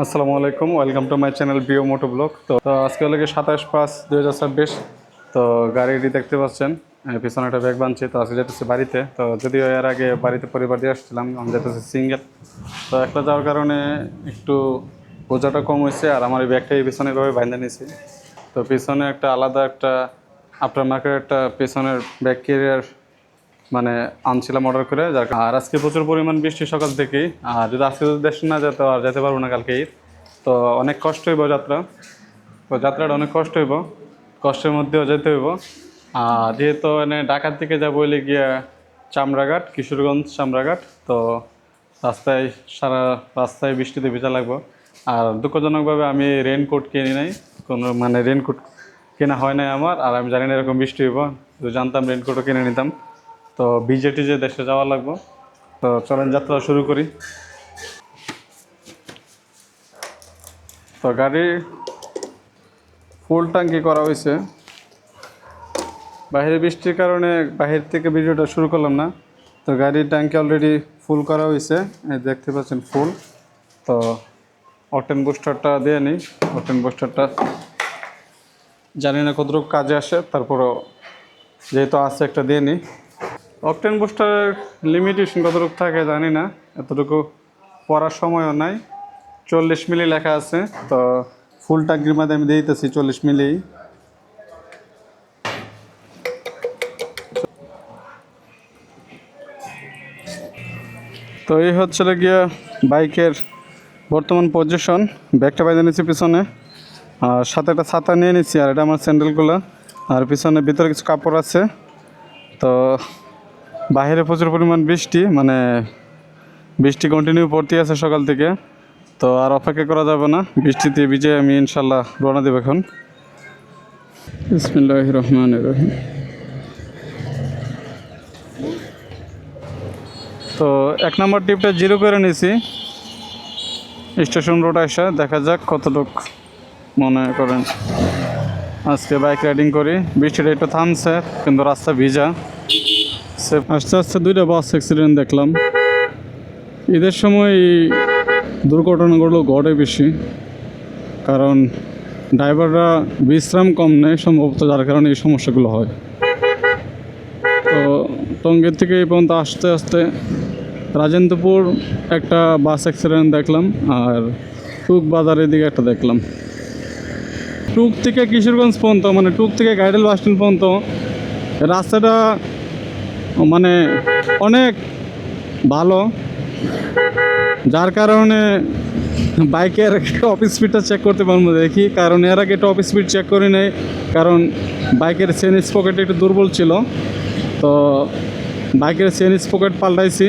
আসসালামু আলাইকুম, welcome to my channel bio moto blog. তো আজকে হলো 27/5/2026। তো গাড়িটি দেখতে পাচ্ছেন, পিছনে একটা ব্যাগ বানছি। তো আজকে যেতেছি বাড়িতে। তো যদিও এর আগে বাড়িতে পরিবার দিয়ে আসছিলাম, আমি যেতেছি সিঙ্গেল। তো একলা যাওয়ার কারণে একটু বোঝাটা কম হয়েছে, আর আমার এই ব্যাগটাই পিছনে এভাবে বাইন্ধে নিয়েছি। তো পিছনে একটা আলাদা একটা আফটার মার্কেট একটা পিছনের ব্যাগ ক্যারিয়ার মানে আনছিলাম অর্ডার করে। আর আজকে প্রচুর পরিমাণ বৃষ্টি সকাল থেকেই। আর যদি আজকে যদি দেশ না যেত আর যেতে পারবো না কালকে ঈদ। তো অনেক কষ্ট হইব যাত্রা। তো যাত্রাটা অনেক কষ্ট হইব, কষ্টের মধ্যেও যেতে হইব। আর যেহেতু মানে ঢাকার দিকে যাবো বলে গিয়া চামড়াঘাট, কিশোরগঞ্জ চামড়াঘাট। তো রাস্তায় সারা রাস্তায় বৃষ্টিতে ভিজা লাগবো। আর দুঃখজনকভাবে আমি রেনকোট কিনি নাই, কোনো মানে রেনকোট কেনা হয় নাই আমার। আর আমি জানি না এরকম বৃষ্টি হইব, তো জানতাম রেনকোটও কিনে নিতাম। তো ভিজে টিজে দেশে যাওয়া লাগবো। তো চলেন যাত্রা শুরু করি। তো গাড়ি ফুল ট্যাঙ্কি করা হয়েছে। বাইরে বৃষ্টির কারণে বাহির থেকে ভিডিওটা শুরু করলাম না। তো গাড়ির ট্যাঙ্কি অলরেডি ফুল করা হয়েছে, দেখতে পাচ্ছেন ফুল। তো অকটেন বুস্টারটা দিয়ে নিই। অকটেন বুস্টারটা জানি না কতটুকু কাজে আসে, তারপরও যেহেতু আছে একটা দিয়ে নিই। অকটেন বুস্টারের লিমিটেশন কতটুকু থাকে জানি না, এতটুকু পড়ার সময়ও নাই। 40 মিলি লেখা আছে। তো ফুল ট্যাঙ্কির মধ্যে আমি দিয়ে দিতেছি 40 মিলি। তো এই হচ্ছে গিয়া বাইকের বর্তমান পজিশন। ব্যাগটা বাইরে নিচ্ছি পিছনে, আর সাথে একটা ছাতা নিয়ে নিচ্ছি। আর এটা আমার স্যান্ডেলগুলো। আর পিছনে ভিতরে কিছু কাপড় আছে। তো বাইরে প্রচুর পরিমাণ বৃষ্টি, মানে বৃষ্টি কন্টিনিউ পড়তে আছে সকাল থেকে। তো আর অপেক্ষা করা যাবে না, বৃষ্টিতে ভিজে আমি ইনশাল্লাহ রওনা দেব এখন। বিসমিল্লাহির রহমানির রহিম। তো 1 নম্বর টিপটা 0 করে নিয়েছি। স্টেশন রোড আসা দেখা যাক কতটুক মনে করেন আজকে বাইক রাইডিং করি। বৃষ্টিটা একটু থামছে, কিন্তু রাস্তা ভিজা। আস্তে আস্তে 2টা বাস অ্যাক্সিডেন্ট দেখলাম। ঈদের সময় দুর্ঘটনাগুলো ঘটে বেশি, কারণ ড্রাইভাররা বিশ্রাম কম নেয় সম্ভবত, যার কারণে এই সমস্যাগুলো হয়। তো টঙ্গীর থেকে এই পর্যন্ত আসতে আসতে রাজেন্দ্রপুর একটা বাস অ্যাক্সিডেন্ট দেখলাম, আর টুক বাজারের দিকে একটা দেখলাম। টুক থেকে কিশোরগঞ্জ পর্যন্ত, মানে টুক থেকে গাইডেল বাস স্ট্যান্ড পর্যন্ত রাস্তাটা মানে অনেক ভালো, যার কারণে বাইকের টপ স্পিডটা চেক করতে পারবো দেখি। কারণ এর আগে টপ স্পিড চেক করি নাই, কারণ বাইকের চেন স্পকেটটা একটু দুর্বল ছিল। তো বাইকের চেন স্পকেট পাল্টাইছি।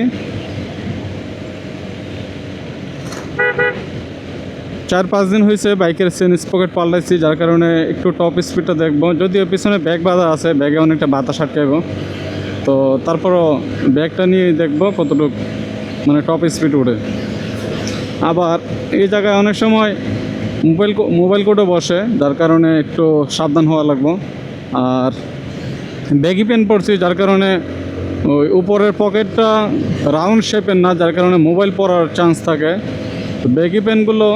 4-5 দিন হয়েছে বাইকের চেন স্পকেট পাল্টাইছি, যার কারণে একটু টপ স্পিডটা দেখবো। যদিও পিছনে ব্যাগ বাঁধা আছে, ব্যাগে অনেকটা বাতাস আটকাইব। তো তারপরও ব্যাগটা নিয়ে দেখবো কতটুকু মানে টপ স্পিড উঠে। আবার এই জায়গায় অনেক সময় মোবাইল কোডও বসে, যার কারণে একটু সাবধান হওয়া লাগবো। আর ব্যাগি পেন পড়ছি, যার কারণে ওই উপরের পকেটটা রাউন্ড শেপের না, যার কারণে মোবাইল পড়ার চান্স থাকে। তো ব্যাগি পেনগুলো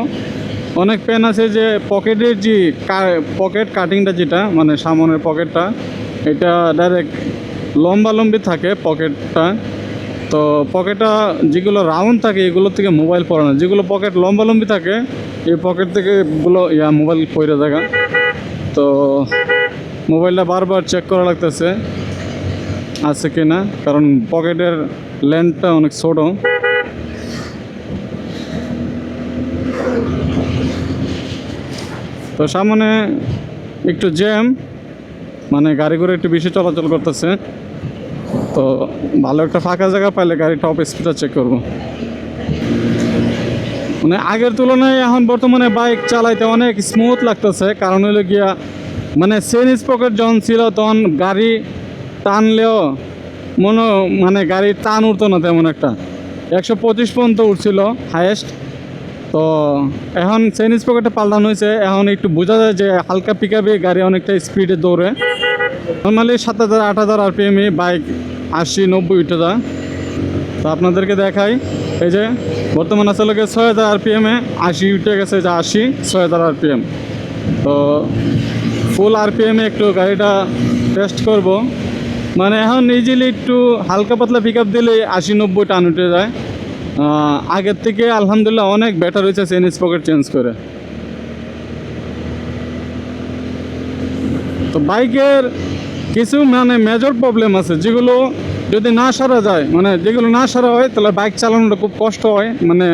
অনেক পেন আছে যে পকেটের যে পকেট কাটিংটা, যেটা মানে সামনের পকেটটা, এটা ডাইরেক্ট লম্বালম্বি থাকে পকেটটা। তো পকেটটা যেগুলো রাউন্ড থাকে এগুলোর থেকে মোবাইল পড়ে না, যেগুলো পকেট লম্বালম্বি থাকে এই পকেট থেকে মোবাইল পড়ে থাকা। তো মোবাইলটা বারবার চেক করা লাগতেছে আছে কি না, কারণ পকেটের লেন্থটা অনেক ছোট। তো সামনে একটু জ্যাম, মানে গাড়ি করে একটু বেশি চলাচল করতেছে। তো ভালো একটা ফাঁকা জায়গা পাইলে গাড়ি টপ স্পিডটা চেক করব। মানে আগের তুলনায় এখন বর্তমানে বাইক চালাইতে অনেক স্মুথ লাগতেছে। কারণ হলো গিয়া মানে চেন স্পকেট যখন ছিল তখন গাড়ি টানলেও মানে গাড়ির টান উঠতো না তেমন একটা। 125 পর্যন্ত উঠছিল হাইয়েস্ট। তো এখন চেন স্পকেটে পাল্টানো হয়েছে, এখন একটু বোঝা যায় যে হালকা পিকআপে গাড়ি অনেকটা স্পিডে দৌড়ে। নর্মালি 7,000-8,000 RPM বাইক 80-90 উঠে যায়। তো আপনাদেরকে দেখাই এই যে বর্তমান আছে লোকে 6000 RPM-এ 80 উঠে গেছে, যে 80 6000 RPM। তো ফুল RPM-এ একটু গাড়িটা টেস্ট করব। মানে এখন ইজিলি একটু হালকা পাতলা পিক আপ দিলেই 80-90 টান উঠে যায়। আগের থেকে আলহামদুলিল্লাহ অনেক বেটার হয়েছে চেন স্পকেট চেঞ্জ করে। তো বাইকের কিছু মানে মেজর প্রবলেম আছে যেগুলো যদি না সারা যায়, মানে যেগুলো না সারা হয় তাহলে বাইক চালানোটা খুব কষ্ট হয়। মানে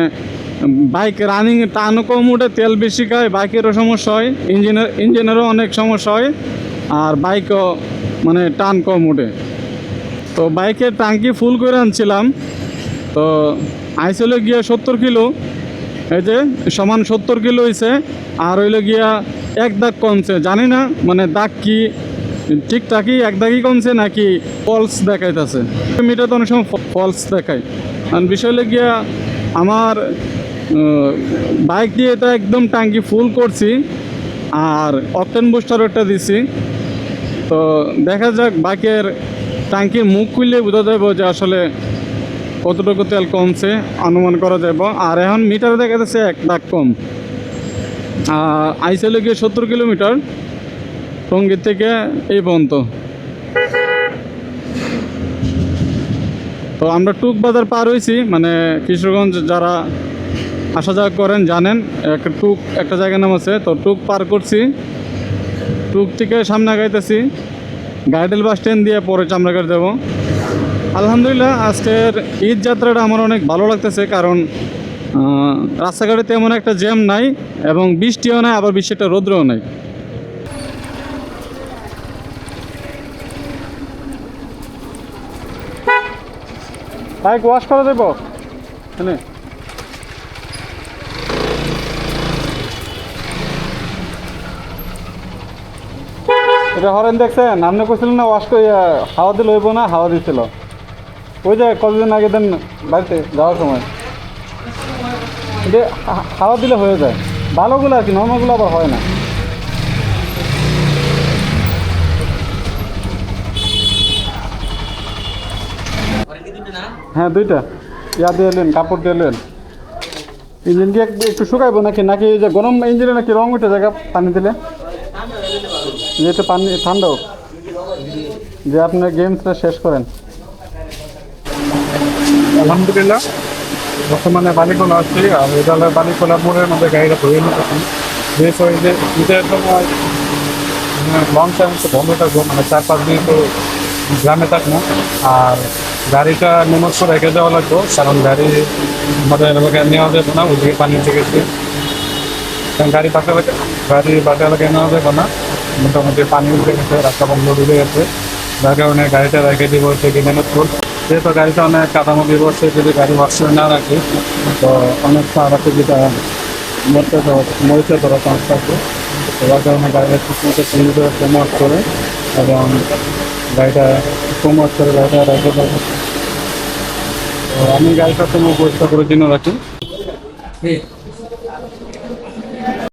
বাইক রানিং টানও কম উঠে, তেল বেশি খায়, বাইকেরও সমস্যা হয়, ইঞ্জিনেরও অনেক সমস্যা হয়, আর বাইকও মানে টান কম উঠে। তো বাইকের ট্যাঙ্কি ফুল করে আনছিলাম, তো আইসলে গিয়া 70 কিলো, এই যে সমান 70 কিলো হয়েছে। আর হইলে গিয়া এক দাগ কমছে, জানি না মানে দাগ কি ঠিকঠাকই এক দাগই কমছে নাকি ফলস দেখাইতেছে। মিটার তো অনেক সময় ফলস দেখায়। আর বিষয় হলে গিয়া আমার বাইক দিয়ে এটা একদম ট্যাঙ্কি ফুল করছি, আর অকটেন বুস্টারও একটা দিছি। তো দেখা যাক বাইকের ট্যাঙ্কির মুখ খুললে বোঝা যাবে যে আসলে কতটুকু তেল কমছে, অনুমান করা যাব। আর এখন মিটারে দেখা যাচ্ছে এক দাগ কম। আইসলে গিয়ে 70 কিলোমিটার টঙ্গীর থেকে এই পর্যন্ত। তো আমরা টুক বাজার পার হয়েছি, মানে কিশোরগঞ্জ যারা আসা যাওয়া করেন জানেন, একটা জায়গার নাম আছে। তো টুক পার করছি, টুক থেকে সামনে আগাইতেছি, গাইডেল বাস স্ট্যান্ড দিয়ে পরে চামড়াঘাট যাব। আলহামদুলিল্লাহ আজকের ঈদ যাত্রাটা আমার অনেক ভালো লাগতেছে, কারণ রাস্তাঘাটে তেমন একটা জ্যাম নাই এবং বৃষ্টিও নাই, আবার বৃষ্টিটা রৌদ্রও নাই। বাইক ওয়াশ করে দেবো এখানে। এটা হরেন দেখছেন, আপনি কইছিলেন না ওয়াশ করে হাওয়া দিলে হইব না, হাওয়া দিছিল ওই যে কতদিন আগে দেন বাড়িতে যাওয়ার সময়। এটা হাওয়া দিলে হয়ে যায়, ভালোগুলো আর কি, নর্মালগুলো আবার হয় না। হ্যাঁ দুইটা ইয়া দিয়ে এলেন, কাপড় দিয়ে এলেন। ইঞ্জিন দিয়ে একটু শুকাইবো নাকি, নাকি যে গরম ইঞ্জিনে নাকি রং উঠে জায়গা পানি দিলে, যেহেতু পানি ঠান্ডাও, যে আপনার গেমসটা শেষ করেন। আলহামদুলিল্লাহ বর্তমানে বালিকোলা আসছি, আর এটা হলো বালিকোলা মোড়ের মধ্যে গাড়িটা ধরে নিতেছি। যেহেতু এই যে ঈদের সময় লং টাইম তো বন্ধ থাকবো, মানে 4-5 দিন তো গ্রামে থাকবো। আর গাড়িটা মেমোজ করে রেখে দেওয়া লাগবে, কারণ গাড়ি আমাদের এলাকায় নেওয়া যাবে না, ওইদিকে পানি উঠে গেছে। কারণ গাড়ি বাসা এলাকায় নেওয়া যাবে না, মোটামুটি পানি উঠে গেছে, রাস্তা বন্ধ ডুবে গেছে, যার কারণে গাড়িটা রেখে দিব হচ্ছে কি মেহনত করবো। যেহেতু গাড়িটা অনেক কাদামো বসছে, যদি গাড়ি ওয়ার্কশপে না রাখি তো অনেক রাখে যেটা মরিচে ধরা চান্স থাকবে। যার কারণে গাড়িটা ঠিকমতো সুন্দর প্রমোট করে এবং গাড়িটা প্রমোট করে গাড়িটা রেখে দেবো। তো আমি গাড়িটা তোমার পরিষ্কার করে দিনও রাখি।